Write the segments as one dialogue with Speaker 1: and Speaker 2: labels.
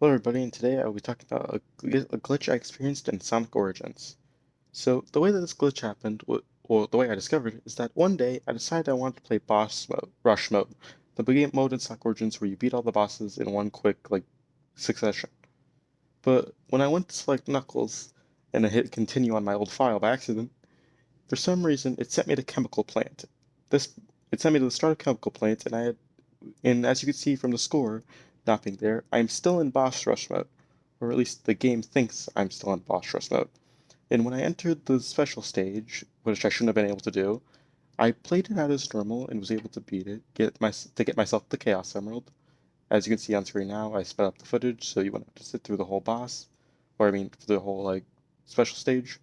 Speaker 1: Hello everybody, and today I will be talking about a glitch I experienced in Sonic Origins. So the way that this glitch happened, or the way I discovered it, is that one day I decided I wanted to play boss mode, rush mode, the big mode in Sonic Origins where you beat all the bosses in one quick, succession. But when I went to select Knuckles, and I hit continue on my old file by accident, for some reason it sent me to Chemical Plant. This It sent me to the start of Chemical Plant, and as you can see from the score not being there, I'm still in boss rush mode, or at least the game thinks I'm still in boss rush mode. And when I entered the special stage, which I shouldn't have been able to do, I played it out as normal and was able to beat it, get myself the Chaos Emerald. As you can see on screen now, I sped up the footage so you wouldn't have to sit through the whole boss, or I mean, for the whole special stage.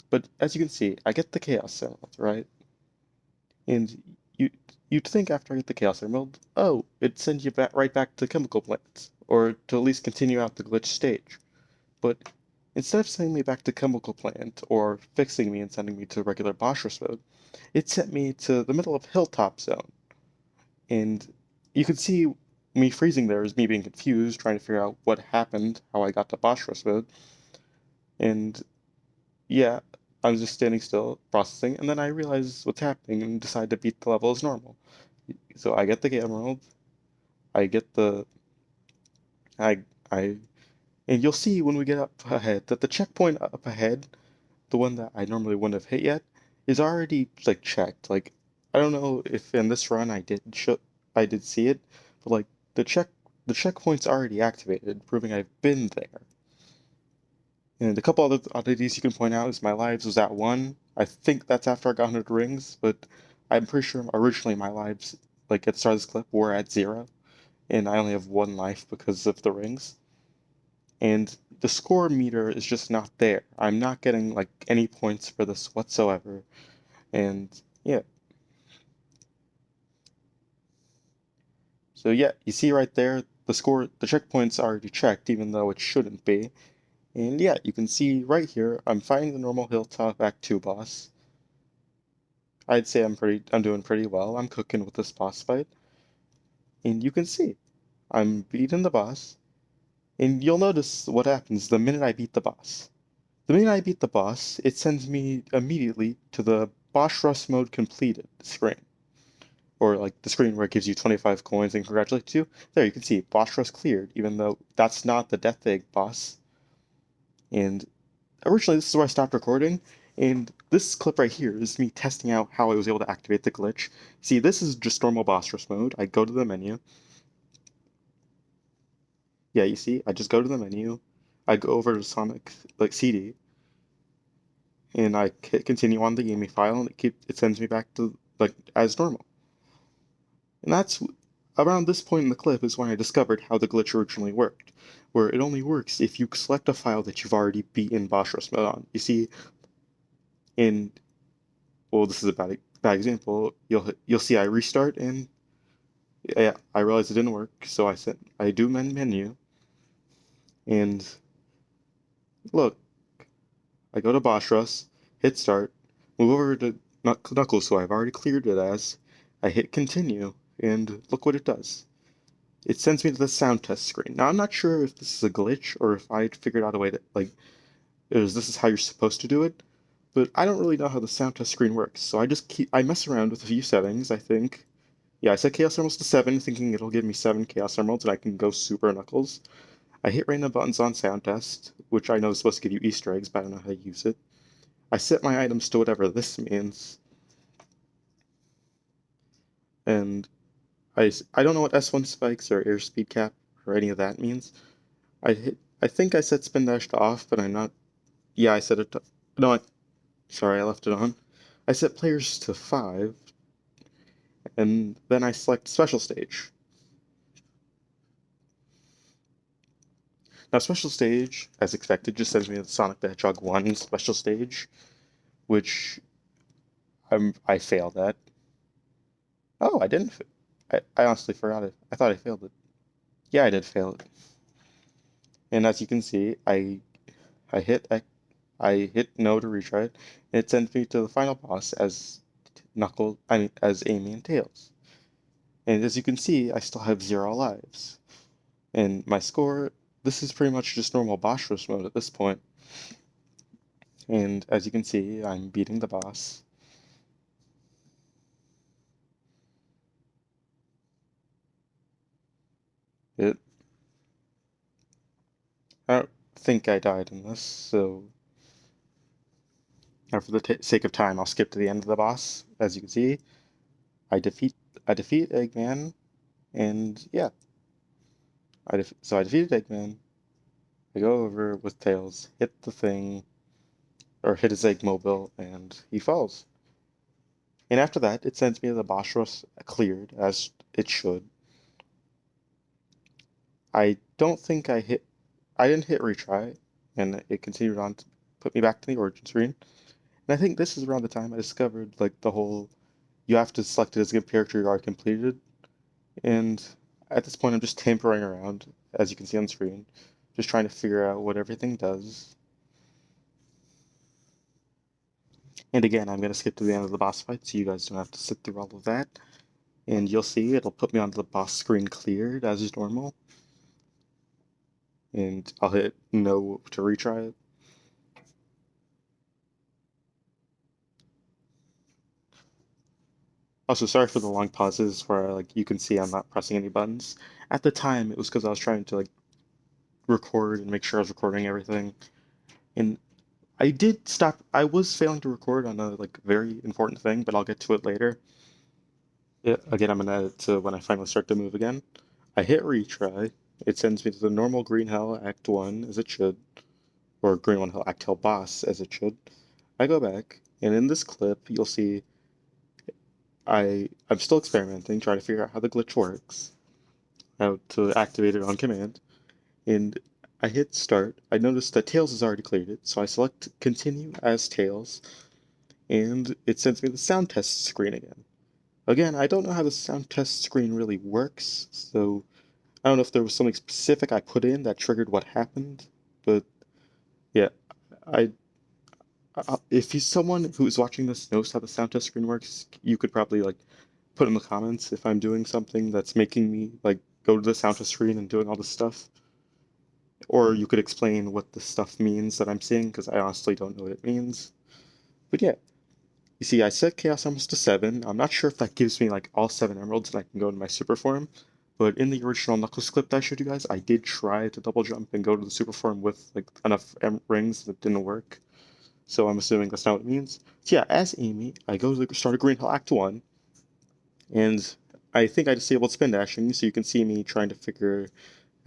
Speaker 1: But as you can see, I get the Chaos Emerald, right? And you you'd think after I get the Chaos Emerald, oh, it sends you right back to chemical plants, or to at least continue out the glitch stage. But instead of sending me back to chemical plant, or fixing me and sending me to regular Boschress mode, it sent me to the middle of Hilltop Zone. And you could see me freezing there as me being confused, trying to figure out what happened, how I got to Boschress mode. And yeah, I was just standing still, processing, and then I realized what's happening and decide to beat the level as normal. So I get the emerald, I get the I I and you'll see when we get up ahead that the checkpoint up ahead, the one that I normally wouldn't have hit yet, is already checked. I don't know if in this run I did see it, but the checkpoint's already activated, proving I've been there. And a couple other oddities you can point out is my lives was at one. I think that's after I got 100 rings, but I'm pretty sure originally my lives, at the start of this clip, were at zero, and I only have one life because of the rings. And the score meter is just not there. I'm not getting any points for this whatsoever. And yeah, so yeah, you see right there, the checkpoint's already checked, even though it shouldn't be. And yeah, you can see right here, I'm fighting the normal Hilltop Act 2 boss. I'd say I'm doing pretty well. I'm cooking with this boss fight. And you can see, I'm beating the boss. And you'll notice what happens the minute I beat the boss. The minute I beat the boss, it sends me immediately to the Boss Rush mode completed screen. Or the screen where it gives you 25 coins and congratulates you. There you can see Boss Rush cleared, even though that's not the Death Egg boss. And originally this is where I stopped recording, and this clip right here is me testing out how I was able to activate the glitch. See, this is just normal Boss Rush mode. I go to the menu. Yeah, you see, I just go to the menu. I go over to Sonic CD, and I hit continue on the gaming file, and it sends me back to as normal. And that's around this point in the clip is when I discovered how the glitch originally worked, where it only works if you select a file that you've already beaten Boschrus mode on. You see, in well, this is a bad example. You'll see I restart, and yeah, I realized it didn't work, so I do menu, and look, I go to Boschrus, hit start, move over to Knuckles, so I've already cleared it as. I hit continue, and look what it does. It sends me to the sound test screen. Now, I'm not sure if this is a glitch or if I figured out a way to, this is how you're supposed to do it, but I don't really know how the sound test screen works. So I mess around with a few settings, I think. Yeah, I set Chaos Emeralds to 7, thinking it'll give me 7 Chaos Emeralds and I can go Super Knuckles. I hit random buttons on sound test, which I know is supposed to give you Easter eggs, but I don't know how to use it. I set my items to whatever this means, and I don't know what S1 spikes or airspeed cap or any of that means. I think I set spin dash to off, but I'm not. Yeah, I set it to. No, sorry, I left it on. I set players to 5, and then I select special stage. Now, special stage, as expected, just sends me to the Sonic the Hedgehog 1 special stage, which I failed at. Oh, I didn't. I honestly forgot it. I thought I failed it. Yeah, I did fail it. And as you can see, I hit I hit no to retry it, and it sends me to the final boss as I mean, as Amy and Tails. And as you can see, I still have 0 lives. And my score, this is pretty much just normal boss rush mode at this point. And as you can see, I'm beating the boss. It, I don't think I died in this, so for the sake of time, I'll skip to the end of the boss. As you can see, I defeat I defeat Eggman, and yeah, so I defeated Eggman. I go over with Tails, hit the thing, or hit his egg mobile, and he falls. And after that, it sends me to the boss rush cleared, as it should. I don't think I didn't hit retry, and it continued on to put me back to the origin screen. And I think this is around the time I discovered, like, the whole, you have to select it as a character you already completed. And at this point, I'm just tampering around, as you can see on screen, just trying to figure out what everything does. And again, I'm going to skip to the end of the boss fight, so you guys don't have to sit through all of that. And you'll see it'll put me onto the boss screen cleared as is normal. And I'll hit no to retry it. Also, sorry for the long pauses where like you can see I'm not pressing any buttons. At the time, it was because I was trying to like record and make sure I was recording everything. And I did stop. I was failing to record on a like very important thing, but I'll get to it later. Yeah, again, I'm gonna add it to when I finally start to move again. I hit retry. It sends me to the normal Green Hell Act 1 as it should, or Green One Hell Act Hell boss as it should. I go back, and in this clip, you'll see I'm still experimenting, trying to figure out how the glitch works, how to activate it on command. And I hit start. I noticed that Tails has already cleared it, so I select continue as Tails, and it sends me the sound test screen again. Again, I don't know how the sound test screen really works, so I don't know if there was something specific I put in that triggered what happened, but yeah, I if you someone who's watching this knows how the sound test screen works, you could probably like put in the comments if I'm doing something that's making me like go to the sound test screen and doing all this stuff. Or you could explain what the stuff means that I'm seeing, because I honestly don't know what it means. But yeah, you see, I set Chaos Emeralds to 7. I'm not sure if that gives me like all 7 emeralds and I can go into my super form. But in the original Knuckles clip that I showed you guys, I did try to double jump and go to the super form with like enough rings that didn't work. So I'm assuming that's not what it means. So yeah, as Amy, I go to the start of Green Hill Act 1, and I think I disabled spin dashing, so you can see me trying to figure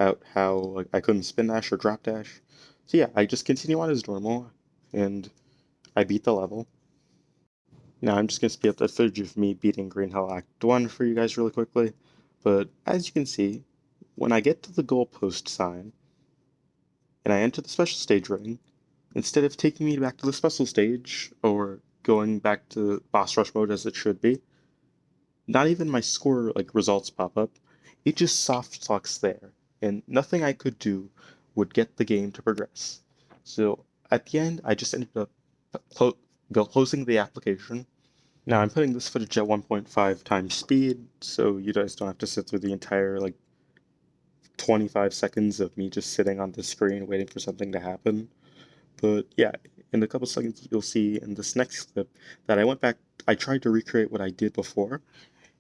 Speaker 1: out how like I couldn't spin dash or drop dash. So yeah, I just continue on as normal, and I beat the level. Now I'm just going to skip the footage of me beating Green Hell Act 1 for you guys really quickly. But as you can see, when I get to the goalpost sign, and I enter the special stage ring, instead of taking me back to the special stage, or going back to boss rush mode as it should be, not even my score like results pop up. It just soft locks there, and nothing I could do would get the game to progress. So at the end, I just ended up clo- closing the application. Now I'm putting this footage at 1.5 times speed, so you guys don't have to sit through the entire like 25 seconds of me just sitting on the screen waiting for something to happen. But yeah, in a couple seconds you'll see in this next clip that I went back. I tried to recreate what I did before,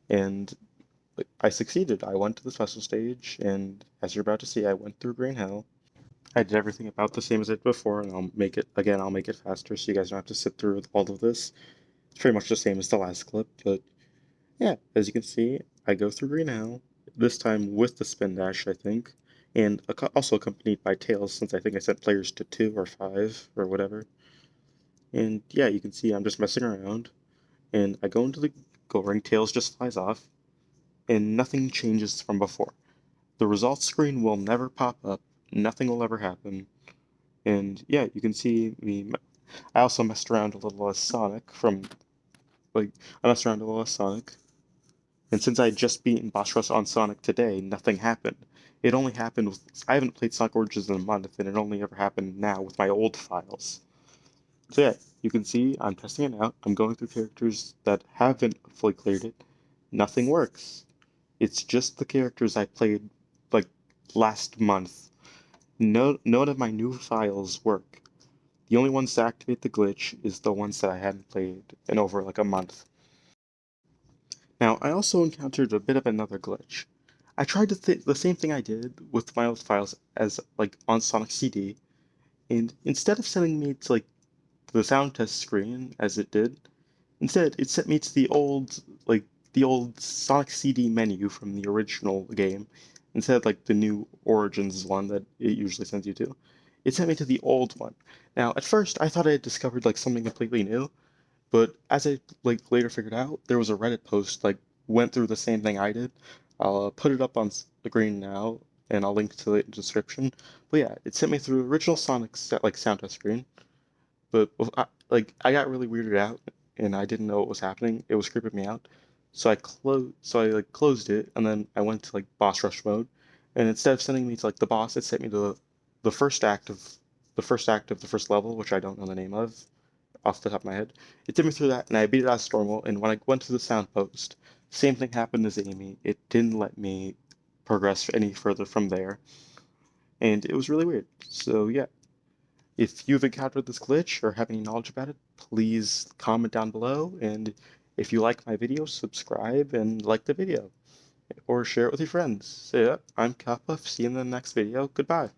Speaker 1: and I succeeded. I went to the special stage, and as you're about to see, I went through Green Hell. I did everything about the same as I did before, and I'll make it faster so you guys don't have to sit through all of this. It's pretty much the same as the last clip, but yeah, as you can see, I go through Green Hell, this time with the spin dash, I think, and also accompanied by Tails, since I think I sent players to 2 or 5 or whatever. And yeah, you can see I'm just messing around, and I go into the goal ring, Tails just flies off, and nothing changes from before. The results screen will never pop up. Nothing will ever happen. And yeah, you can see me. I also messed around a little as Sonic from like I messed around a little as Sonic. And since I had just beaten Boss Rush on Sonic today, nothing happened. It only happened with I haven't played Sonic Origins in a month, and it only ever happened now with my old files. So yeah, you can see I'm testing it out. I'm going through characters that haven't fully cleared it. Nothing works. It's just the characters I played like last month. None of my new files work. The only ones to activate the glitch is the ones that I hadn't played in over like a month. Now, I also encountered a bit of another glitch. I tried the same thing I did with my old files as like on Sonic CD, and instead of sending me to like the sound test screen as it did, instead it sent me to the old Sonic CD menu from the original game, instead of like the new Origins one that it usually sends you to. It sent me to the old one. Now, at first, I thought I had discovered like something completely new, but as I like later figured out, there was a Reddit post like went through the same thing I did. I'll put it up on the screen now, and I'll link to it in the description. But yeah, it sent me through the original Sonic like sound test screen. But I got really weirded out, and I didn't know what was happening. It was creeping me out. So I like closed it, and then I went to like boss rush mode, and instead of sending me to like the boss, it sent me to the first act of the first level, which I don't know the name of off the top of my head. It took me through that, and I beat it as normal. And when I went to the sound post, same thing happened as Amy. It didn't let me progress any further from there, and it was really weird. So yeah, if you've encountered this glitch or have any knowledge about it, please comment down below. And if you like my video, subscribe and like the video, or share it with your friends. So yeah, I'm Kappa. See you in the next video. Goodbye.